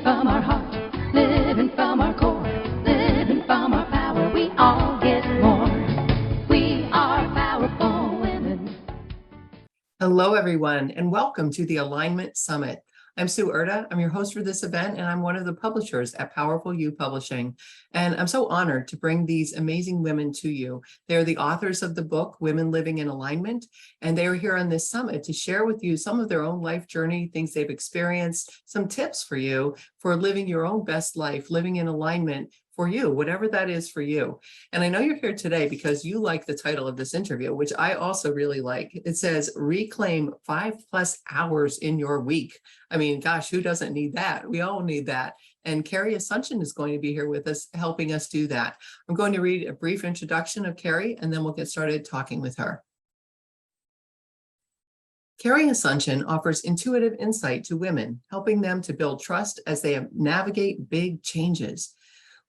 from our heart, living from our core, living from our power, we all get more. We are powerful women. Hello, everyone, and welcome to the Alignment Summit. I'm Sue Erda. I'm your host for this event, and I'm one of the publishers at Powerful You Publishing. And I'm so honored to bring these amazing women to you. They're the authors of the book, Women Living in Alignment, and they are here on this summit to share with you some of their own life journey, things they've experienced, some tips for you for living your own best life, living in alignment for you, whatever that is for you. And I know you're here today because you like the title of this interview, which I also really like. It says, reclaim 5+ hours in your week. I mean, gosh, who doesn't need that? We all need that. And Carrie Asuncion is going to be here with us, helping us do that. I'm going to read a brief introduction of Carrie, and then we'll get started talking with her. Carrie Asuncion offers intuitive insight to women, helping them to build trust as they navigate big changes.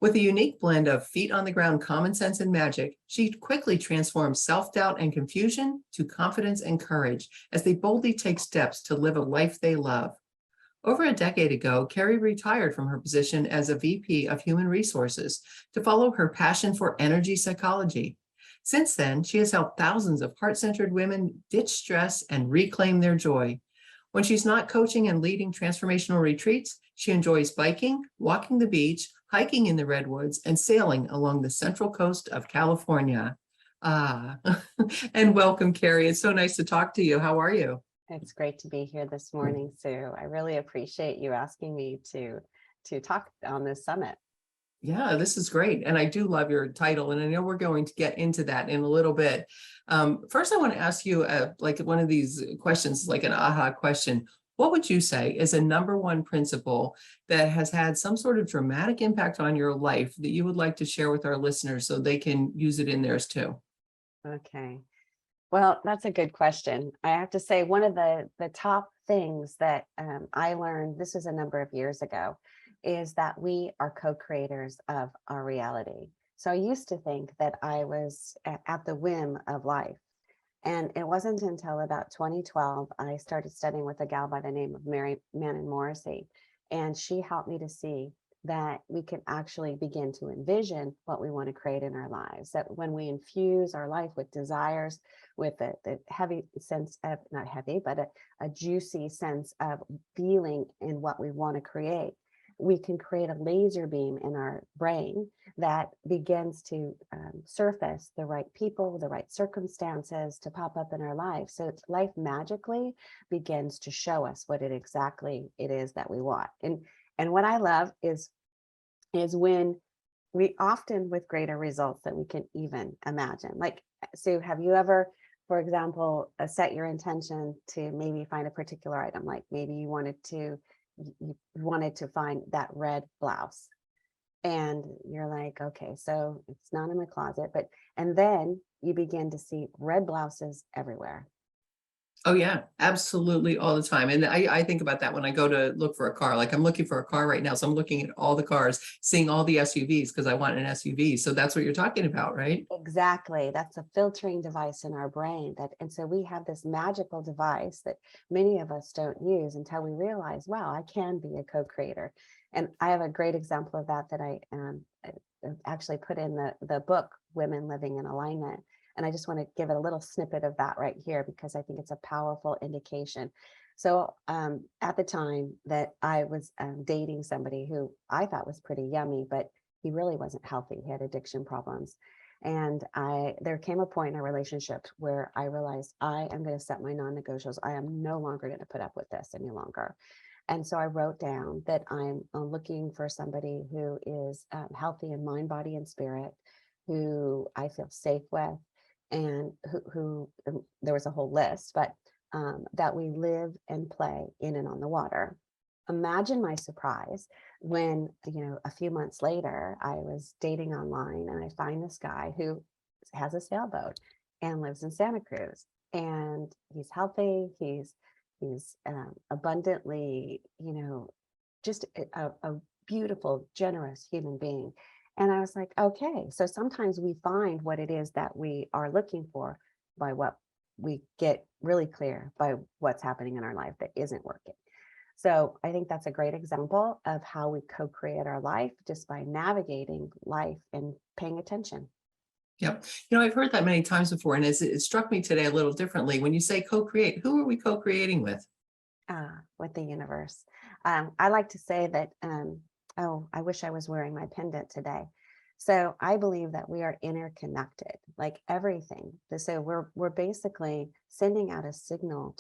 With a unique blend of feet on the ground common sense and magic, she quickly transforms self-doubt and confusion to confidence and courage as they boldly take steps to live a life they love. Over a decade ago, Carrie retired from her position as a VP of Human Resources to follow her passion for energy psychology. Since then, she has helped thousands of heart-centered women ditch stress and reclaim their joy. When she's not coaching and leading transformational retreats, she enjoys biking, walking the beach, hiking in the redwoods, and sailing along the central coast of California. And welcome, Carrie. It's so nice to talk to you. How are you? It's great to be here this morning, Sue. I really appreciate you asking me to talk on this summit. Yeah, this is great. And I do love your title. And I know we're going to get into that in a little bit. First, I want to ask you like one of these questions, like an aha question. What would you say is a number one principle that has had some sort of dramatic impact on your life that you would like to share with our listeners so they can use it in theirs too? Okay. Well, that's a good question. I have to say one of the top things that I learned, this was a number of years ago, is that we are co-creators of our reality. So I used to think that I was at the whim of life. And it wasn't until about 2012, I started studying with a gal by the name of Mary Manon Morrissey. And she helped me to see that we can actually begin to envision what we want to create in our lives. That when we infuse our life with desires, with the heavy sense of, not heavy, but a juicy sense of feeling in what we want to create, we can create a laser beam in our brain that begins to surface the right people, the right circumstances to pop up in our life. So life magically begins to show us what it exactly it is that we want. And what I love is when we often with greater results than we can even imagine. Like, Sue, have you ever, for example, set your intention to maybe find a particular item? Like maybe you wanted to find that red blouse, and you're like, okay, so it's not in my closet, and then you begin to see red blouses everywhere. Oh, yeah, absolutely. All the time. And I think about that when I go to look for a car. Like I'm looking for a car right now. So I'm looking at all the cars, seeing all the SUVs because I want an SUV. So that's what you're talking about, right? Exactly. That's a filtering device in our brain. And so we have this magical device that many of us don't use until we realize, wow, I can be a co-creator. And I have a great example of that I actually put in the book, Women Living in Alignment. And I just want to give it a little snippet of that right here, because I think it's a powerful indication. So at the time that I was dating somebody who I thought was pretty yummy, but he really wasn't healthy. He had addiction problems. And there came a point in our relationship where I realized I am going to set my non-negotiables. I am no longer going to put up with this any longer. And so I wrote down that I'm looking for somebody who is healthy in mind, body, and spirit, who I feel safe with, and who there was a whole list, but that we live and play in and on the water. Imagine my surprise when, a few months later, I was dating online and I find this guy who has a sailboat and lives in Santa Cruz, and he's healthy. He's abundantly, just a beautiful, generous human being. And I was like, okay, so sometimes we find what it is that we are looking for by what we get really clear by what's happening in our life that isn't working. So I think that's a great example of how we co-create our life just by navigating life and paying attention. Yep. I've heard that many times before, and it struck me today a little differently. When you say co-create, who are we co-creating with? With the universe. I like to say that, oh, I wish I was wearing my pendant today. So I believe that we are interconnected, like everything. So we're basically sending out a signal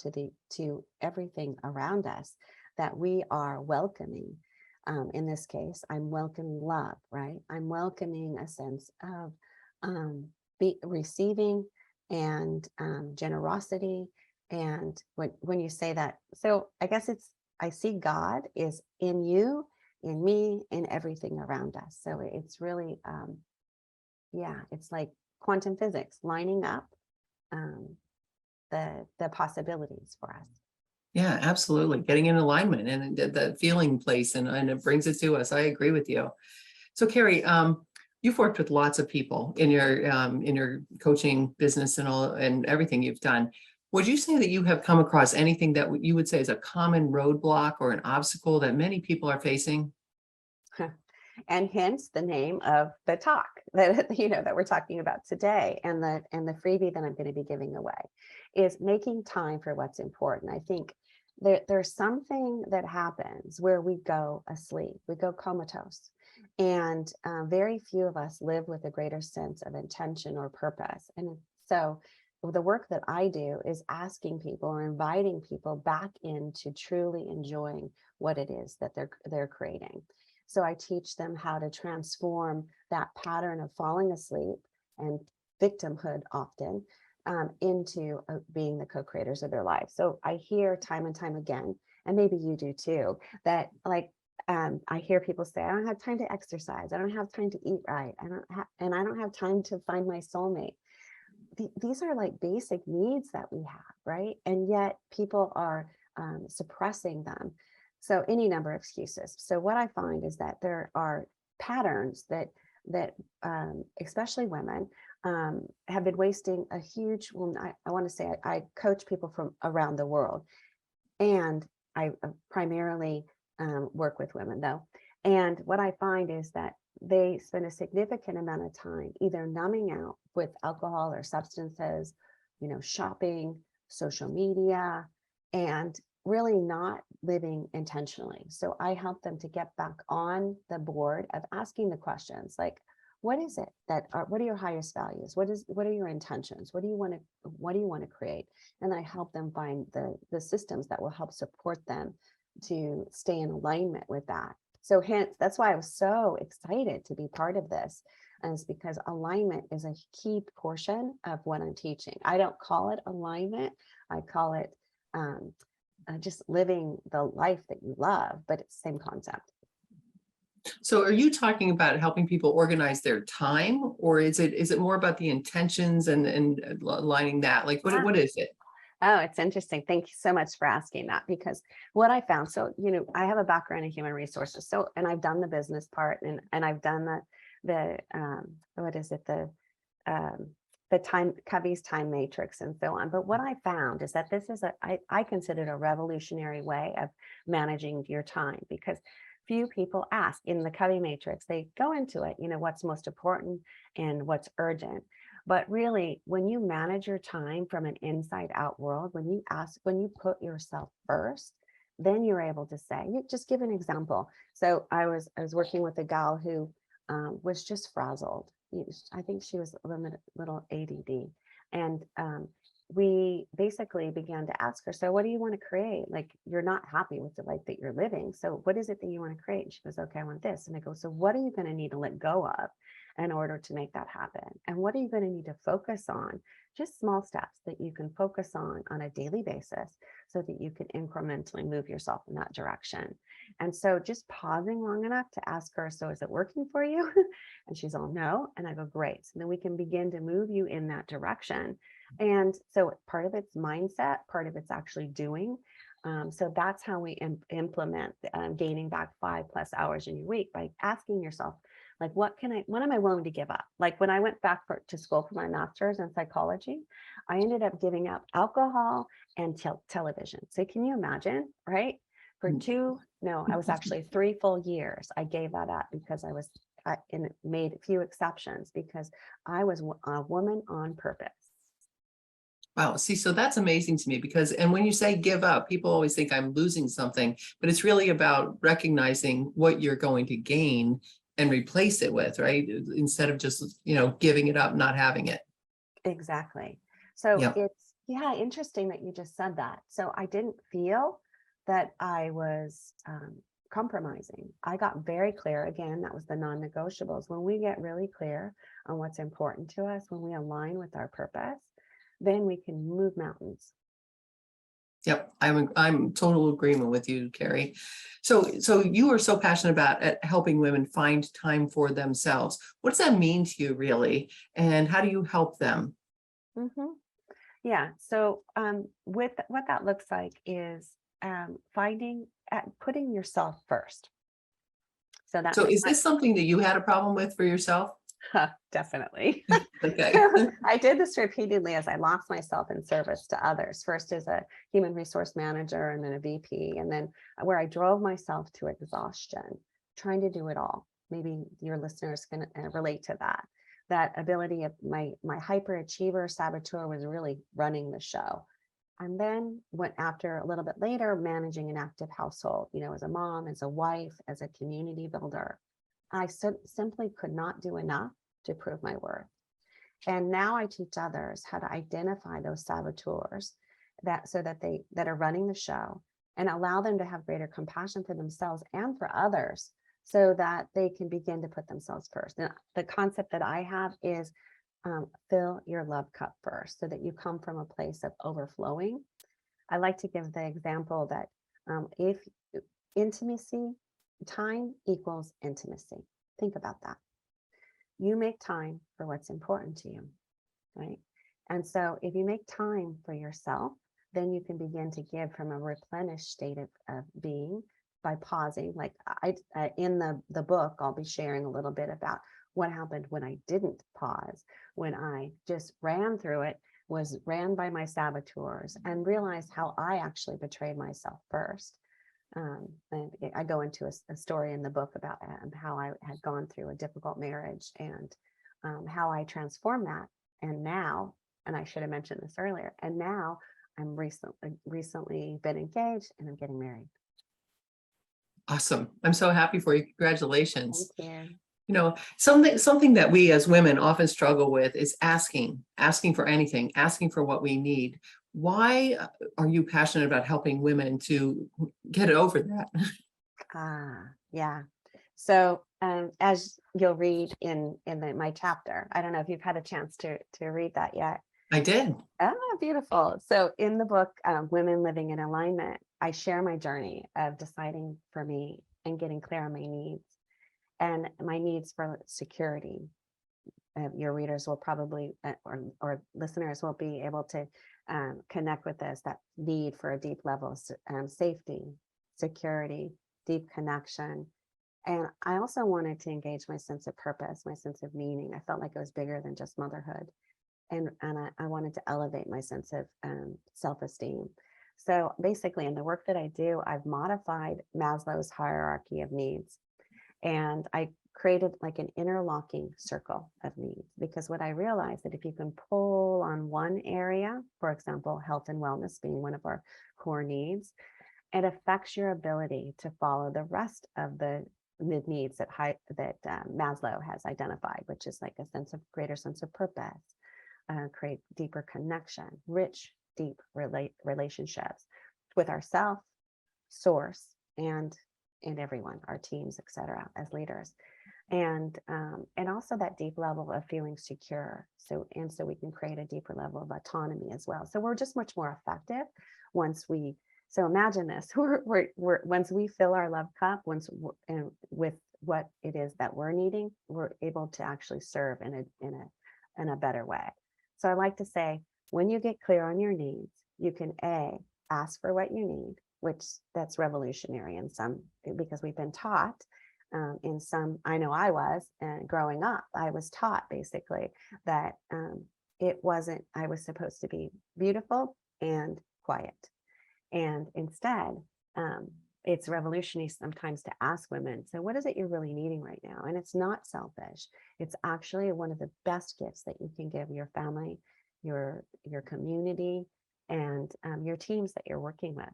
to everything around us that we are welcoming. In this case, I'm welcoming love, right? I'm welcoming a sense of receiving and generosity. And when you say that, so I guess I see God is in you, in me, in everything around us. So it's really, yeah, it's like quantum physics lining up um, the possibilities for us. Yeah, absolutely. Getting in alignment and the feeling place, and it brings it to us. I agree with you. So Carrie, you've worked with lots of people in your coaching business and all and everything you've done. Would you say that you have come across anything that you would say is a common roadblock or an obstacle that many people are facing? And hence the name of the talk that that we're talking about today, and the freebie that I'm going to be giving away is making time for what's important. I think there's something that happens where we go asleep, we go comatose, and very few of us live with a greater sense of intention or purpose. And so the work that I do is asking people or inviting people back into truly enjoying what it is that they're creating. So I teach them how to transform that pattern of falling asleep and victimhood often into being the co-creators of their life. So I hear time and time again, and maybe you do too, that like I hear people say, I don't have time to exercise. I don't have time to eat right. And I don't have time to find my soulmate. These are like basic needs that we have, right? And yet people are suppressing them. So any number of excuses. So what I find is that there are patterns that especially women have been wasting a huge. Well, I want to say I coach people from around the world, and I primarily work with women though. And what I find is that they spend a significant amount of time either numbing out with alcohol or substances, shopping, social media, and really not living intentionally. So I help them to get back on the board of asking the questions like, what is it what are your highest values? What are your intentions? What do you want to create? And then I help them find the systems that will help support them to stay in alignment with that. So hence, that's why I was so excited to be part of this. And it's because alignment is a key portion of what I'm teaching. I don't call it alignment. I call it just living the life that you love, but it's the same concept. So are you talking about helping people organize their time, or is it more about the intentions and aligning that? Like what is it? Oh, it's interesting. Thank you so much for asking that, because what I found, so, I have a background in human resources. So, and I've done the business part, and I've done what is it? The time Covey's time matrix and so on. But what I found is that this is I consider it a revolutionary way of managing your time, because few people ask in the Covey matrix. They go into it, what's most important and what's urgent. But really, when you manage your time from an inside out world, when you put yourself first, then you're able to say, just give an example. So I was working with a gal who was just frazzled. I think she was a little ADD. And we basically began to ask her, so what do you want to create? Like, you're not happy with the life that you're living. So what is it that you want to create? And she goes, okay, I want this. And I go, so what are you going to need to let go of in order to make that happen? And what are you going to need to focus on? Just small steps that you can focus on a daily basis so that you can incrementally move yourself in that direction. And so just pausing long enough to ask her, so is it working for you? And she's all, no. And I go, great. So then we can begin to move you in that direction. And so part of it's mindset, part of it's actually doing. So that's how we implement gaining back 5+ hours in your week, by asking yourself, like, what am I willing to give up? Like when I went back to school for my master's in psychology, I ended up giving up alcohol and television. So can you imagine, right? For I was actually 3 full years. I gave that up because and it made a few exceptions because I was a woman on purpose. Wow. See, so that's amazing to me because, and when you say give up, people always think I'm losing something, but it's really about recognizing what you're going to gain and replace it with, right? Instead of just, giving it up, not having it. Exactly. So Yeah. it's, interesting that you just said that. So I didn't feel that I was compromising. I got very clear. Again, that was the non-negotiables. When we get really clear on what's important to us, when we align with our purpose, then we can move mountains. Yep, I'm total agreement with you, Carrie. So you are so passionate about helping women find time for themselves. What does that mean to you, really? And how do you help them? Mm-hmm. Yeah. So with what that looks like is putting yourself first. So that So means is this something that you had a problem with for yourself? definitely. Okay. I did this repeatedly as I lost myself in service to others, first as a human resource manager and then a VP, and then where I drove myself to exhaustion, trying to do it all. Maybe your listeners can relate to that. That ability of my hyperachiever saboteur was really running the show. And then went after a little bit later, managing an active household, as a mom, as a wife, as a community builder. I simply could not do enough to prove my worth. And now I teach others how to identify those saboteurs that are running the show and allow them to have greater compassion for themselves and for others so that they can begin to put themselves first. Now, the concept that I have is fill your love cup first so that you come from a place of overflowing. I like to give the example that if intimacy, time equals intimacy. Think about that. You make time for what's important to you, right? And so if you make time for yourself, then you can begin to give from a replenished state of being by pausing. Like in the book, I'll be sharing a little bit about what happened when I didn't pause, when I just ran through it, was ran by my saboteurs and realized how I actually betrayed myself first. And I go into a story in the book about how I had gone through a difficult marriage and how I transformed that. And now, and I should have mentioned this earlier, and now I'm recently been engaged and I'm getting married. Awesome. I'm so happy for you. Congratulations. Thank you. Something that we as women often struggle with is asking for anything, asking for what we need. Why are you passionate about helping women to get over that? Yeah. So as you'll read in my chapter, I don't know if you've had a chance to read that yet. I did. Beautiful. So in the book, Women Living in Alignment, I share my journey of deciding for me and getting clear on my needs and my needs for security. Your readers will probably, or listeners will be able to connect with this, that need for a deep level of safety, security, deep connection. And I also wanted to engage my sense of purpose, my sense of meaning. I felt like it was bigger than just motherhood. And I wanted to elevate my sense of self-esteem. So basically in the work that I do, I've modified Maslow's hierarchy of needs. And I created like an interlocking circle of needs, because what I realized that if you can pull on one area, for example, health and wellness being one of our core needs, it affects your ability to follow the rest of the needs that Maslow has identified, which is like a greater sense of purpose, create deeper connection, rich, deep relationships with ourself, source, and everyone, our teams, etc., as leaders, and also that deep level of feeling secure. So we can create a deeper level of autonomy as well. So we're just much more effective once we. So imagine this: we're once we fill our love cup, and with what it is that we're needing, we're able to actually serve in a better way. So I like to say, when you get clear on your needs, you can ask for what you need, which that's revolutionary in some, because we've been taught in some, I know I was, growing up, I was taught basically that I was supposed to be beautiful and quiet. And instead, it's revolutionary sometimes to ask women, so what is it you're really needing right now? And it's not selfish. It's actually one of the best gifts that you can give your family, your community, and your teams that you're working with.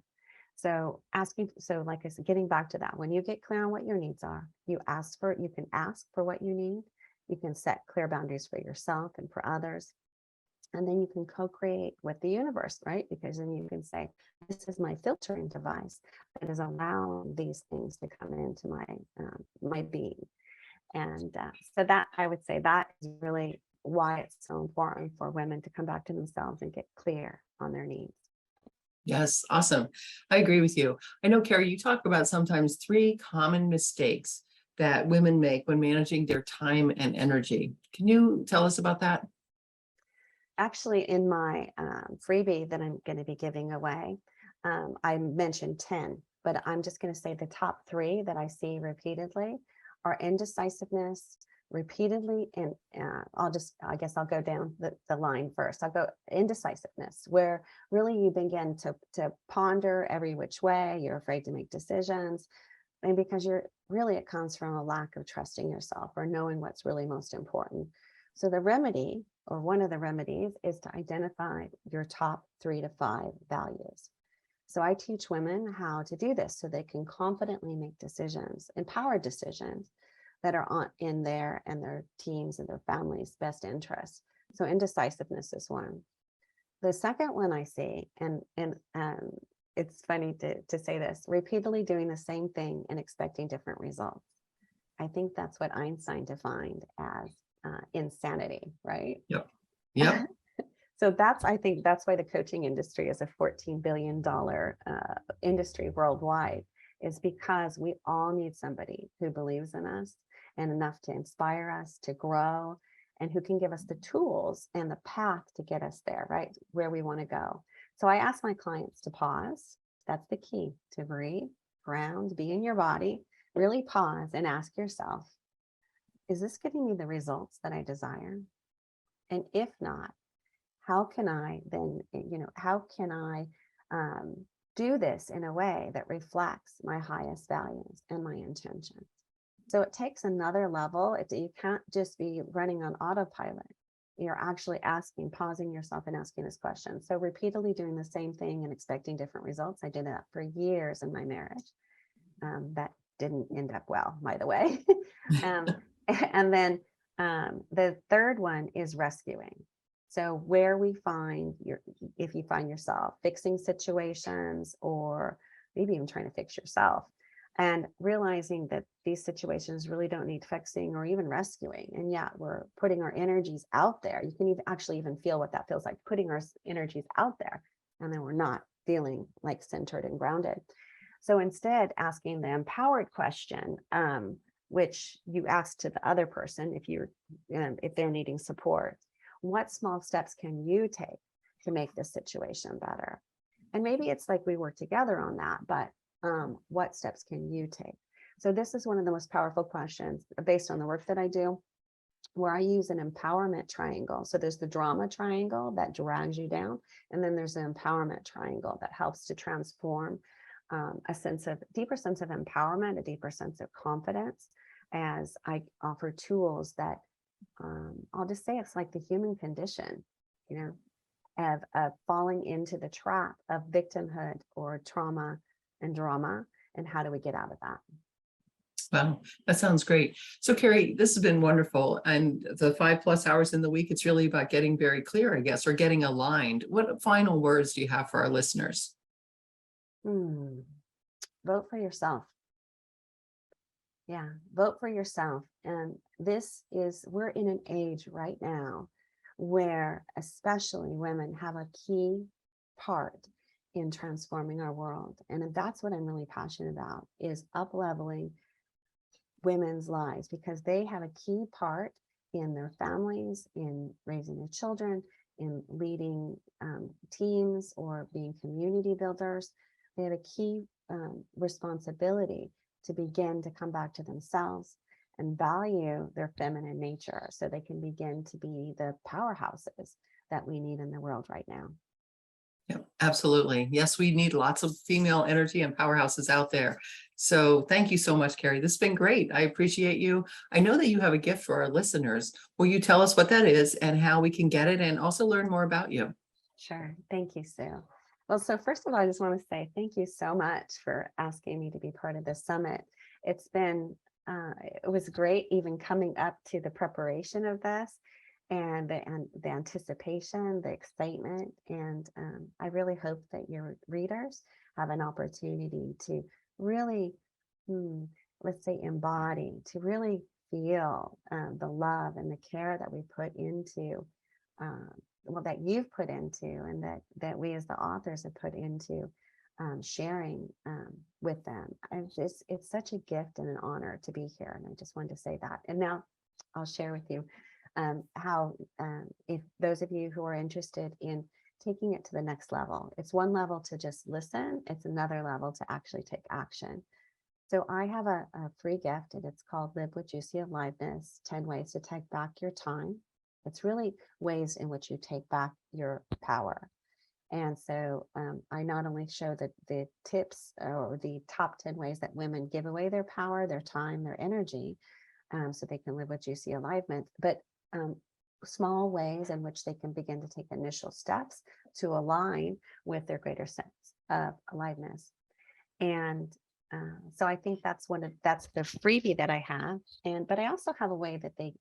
So like I said, getting back to that, when you get clear on what your needs are, you can ask for what you need. You can set clear boundaries for yourself and for others. And then you can co-create with the universe, right? Because then you can say, this is my filtering device that is allowing these things to come into my being. And so that, I would say, that is really why it's so important for women to come back to themselves and get clear on their needs. Yes, awesome. I agree with you. I know, Carrie, you talk about sometimes 3 common mistakes that women make when managing their time and energy. Can you tell us about that? Actually, in my freebie that I'm going to be giving away, I mentioned 10, but I'm just going to say the top 3 that I see repeatedly are indecisiveness, repeatedly, and I guess I'll go down the line first. I'll go indecisiveness, where really you begin to ponder every which way, you're afraid to make decisions, and because it comes from a lack of trusting yourself or knowing what's really most important. So the remedy, or one of the remedies, is to identify your top 3 to 5 values. So I teach women how to do this so they can confidently make decisions, empowered decisions that are in their and their teams and their families' best interests. So indecisiveness is one. The second one I see, and it's funny to say this, repeatedly doing the same thing and expecting different results. I think that's what Einstein defined as insanity, right? Yep. Yep. So I think that's why the coaching industry is a $14 billion industry worldwide, is because we all need somebody who believes in us and enough to inspire us to grow, and who can give us the tools and the path to get us there, right? Where we want to go. So I ask my clients to pause. That's the key, to breathe, ground, be in your body, really pause and ask yourself, is this giving me the results that I desire? And if not, how can I then, do this in a way that reflects my highest values and my intentions? So it takes another level. You can't just be running on autopilot. You're actually pausing yourself and asking this question. So repeatedly doing the same thing and expecting different results. I did that for years in my marriage. That didn't end up well, by the way. And then the third one is rescuing. So if you find yourself fixing situations, or maybe even trying to fix yourself, and realizing that these situations really don't need fixing or even rescuing. And yet we're putting our energies out there. You can even feel what that feels like, putting our energies out there, and then we're not feeling like centered and grounded. So instead, asking the empowered question, which you ask to the other person, if they're needing support, what small steps can you take to make this situation better? And maybe it's like we work together on that, but what steps can you take? So this is one of the most powerful questions based on the work that I do, where I use an empowerment triangle. So there's the drama triangle that drags you down, and then there's an empowerment triangle that helps to transform a deeper sense of empowerment, a deeper sense of confidence, as I offer tools that I'll just say it's like the human condition, of falling into the trap of victimhood or trauma and drama, and how do we get out of that? Wow, that sounds great. So Carrie, this has been wonderful. And the 5+ hours in the week, it's really about getting very clear, I guess, or getting aligned. What final words do you have for our listeners? Vote for yourself. Yeah, vote for yourself. And we're in an age right now where especially women have a key part in transforming our world. And that's what I'm really passionate about, is up-leveling women's lives, because they have a key part in their families, in raising their children, in leading teams, or being community builders. They have a key responsibility to begin to come back to themselves and value their feminine nature, so they can begin to be the powerhouses that we need in the world right now. Yeah, absolutely. Yes, we need lots of female energy and powerhouses out there. So thank you so much, Carrie. This has been great. I appreciate you. I know that you have a gift for our listeners. Will you tell us what that is and how we can get it and also learn more about you? Sure. Thank you, Sue. Well, so first of all, I just want to say thank you so much for asking me to be part of this summit. It's been, it was great even coming up to the preparation of this and the anticipation, the excitement. And I really hope that your readers have an opportunity to really, hmm, let's say, embody, to really feel the love and the care that we put into um, well, that you've put into, and that we as the authors have put into sharing with them. And it's such a gift and an honor to be here. And I just wanted to say that. And now I'll share with you how, if those of you who are interested in taking it to the next level, it's one level to just listen, it's another level to actually take action. So I have a free gift, and it's called Live with Juicy Aliveness, 10 Ways to Take Back Your Time. It's really ways in which you take back your power. And so I not only show the tips or the top 10 ways that women give away their power, their time, their energy, so they can live with juicy alignment, but small ways in which they can begin to take initial steps to align with their greater sense of aliveness. And so I think that's that's the freebie that I have. But I also have a way that they,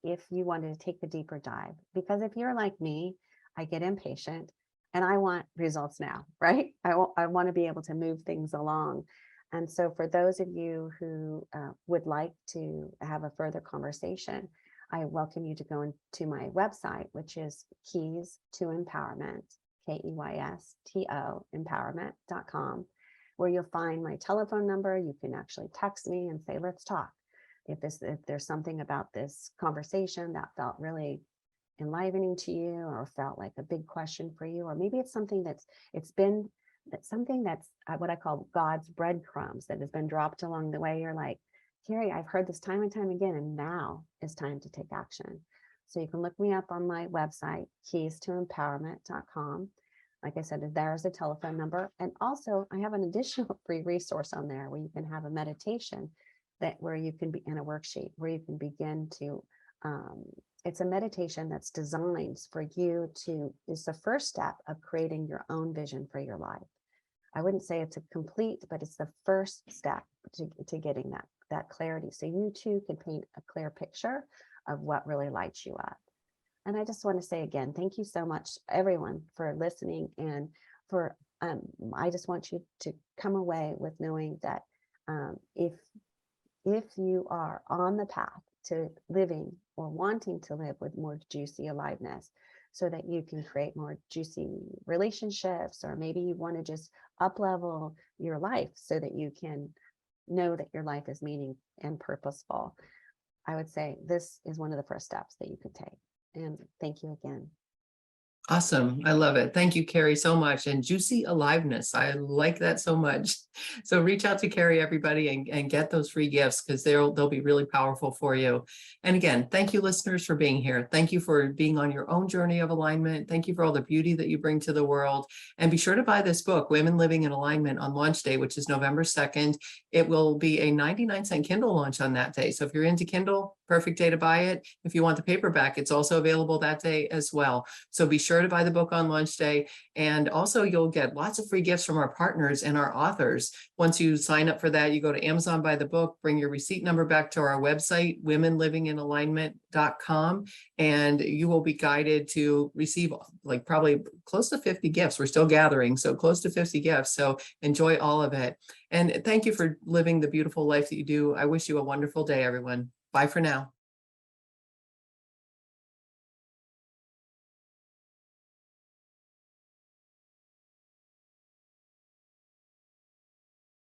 if you wanted to take the deeper dive, because if you're like me, I get impatient and I want results now, right? I want to be able to move things along. And so for those of you who would like to have a further conversation, I welcome you to go into my website, which is Keys to Empowerment, KEYSTO, empowerment.com, where you'll find my telephone number. You can actually text me and say, let's talk. If there's something about this conversation that felt really enlivening to you, or felt like a big question for you, or maybe it's something that's what I call God's breadcrumbs that has been dropped along the way. You're like, Carrie, I've heard this time and time again, and now is time to take action. So you can look me up on my website, keystoempowerment.com. Like I said, there's a telephone number. And also I have an additional free resource on there where you can have a meditation where you can be in a worksheet where you can begin to, it's a meditation that's designed for you is the first step of creating your own vision for your life. I wouldn't say it's a complete, but it's the first step to getting that clarity. So you too can paint a clear picture of what really lights you up. And I just want to say again, thank you so much, everyone, for listening. And for I just want you to come away with knowing that if you are on the path to living or wanting to live with more juicy aliveness, so that you can create more juicy relationships, or maybe you want to just up level your life so that you can know that your life is meaning and purposeful, I would say this is one of the first steps that you could take. And thank you again. Awesome. I love it. Thank you, Carrie, so much. And juicy aliveness. I like that so much. So reach out to Carrie, everybody, and get those free gifts, because they'll be really powerful for you. And again, thank you, listeners, for being here. Thank you for being on your own journey of alignment. Thank you for all the beauty that you bring to the world. And be sure to buy this book, Women Living in Alignment, on launch day, which is November 2nd. It will be a 99-cent Kindle launch on that day. So if you're into Kindle, perfect day to buy it. If you want the paperback, it's also available that day as well. So be sure to buy the book on launch day. And also you'll get lots of free gifts from our partners and our authors. Once you sign up for that, you go to Amazon, buy the book, bring your receipt number back to our website, womenlivinginalignment.com, and you will be guided to receive like probably close to 50 gifts. We're still gathering, so close to 50 gifts. So enjoy all of it. And thank you for living the beautiful life that you do. I wish you a wonderful day, everyone. Bye for now.